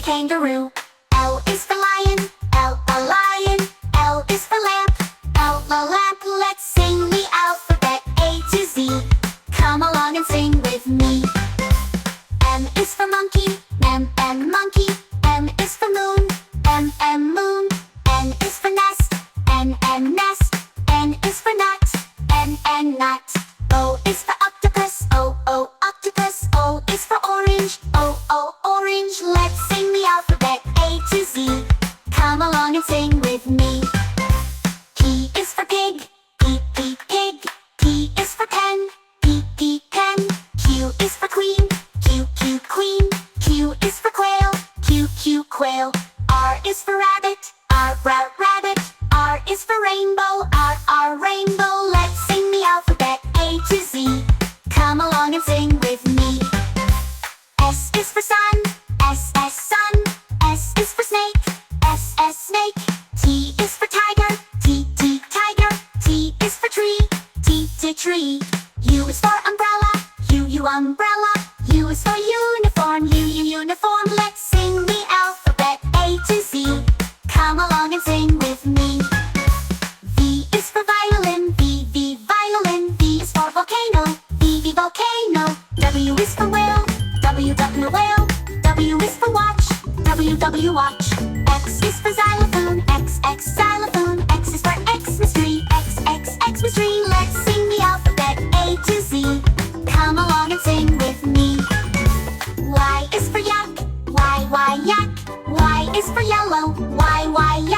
kangaroo. L is for lion, L a lion. L is for lamp, L a lamp. Let's sing the alphabet A to Z. Come along and sing with me. M is for monkey, M monkey. M is for moon, M moon. N is for nest, N nest. N is for nut, N nut. O is for octopus, O octopus. O is for orange, O orange. Let's sing the alphabet A to Z. Come along and sing with me. P is for pig, P pig. P is for pen, P pen. Q is for queen, Q queen. Q is for quail, Q quail. R is for rabbit, R rabbit. R is for rainbow, R rainbow. Let's sing the alphabet A to Z. Come along and sing with me. S is for sun, S sun. S is for snake, S snake. T is for tiger, T tiger. T is for tree, T tree. U is for umbrella, U umbrella. U is for uniform, U uniform. Let's sing the alphabet A to Z. Come along and sing with me. V is for violin, V violin. V is for volcano, V volcano. W is for whale, W whale. W is for watch, W watch. X is for xylophone, X xylophone. X is for Xmas tree, X tree. Let's sing the alphabet A to Z. Come along and sing with me. Y is for yak, Y yak. Y is for yellow, Y yak.